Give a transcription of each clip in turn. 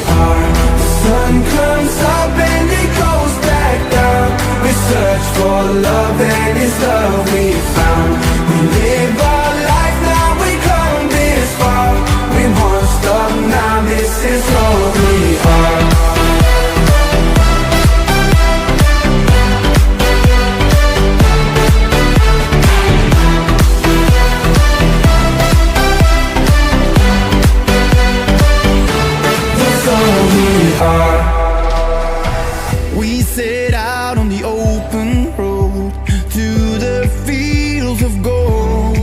are. The sun comes up and it goes back down. We search for love and it's love we found. We live our life now, we come this far. We won't stop now, this is all we are. We set out on the open road to the fields of gold.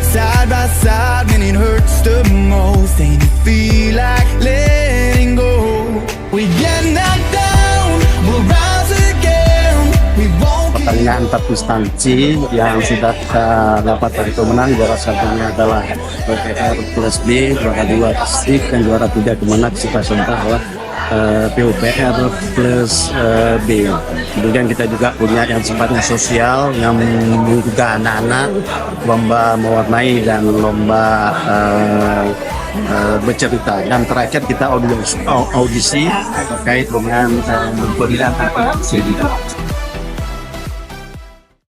Side by side when it hurts the most, and you feel like letting go. We get knocked down, we'll rise again. We won't give Pertandingan 4 instansi yang sudah dapat dari pemenang, juara satunya adalah PUPR plus B, juara 2 Stik, dan juara 3 kemenang kita contoh adalah PUPR plus B. Kemudian kita juga punya yang sifatnya sosial, yang juga anak-anak, lomba mewarnai dan lomba bercerita. Dan terakhir kita audisi terkait dengan pemilihan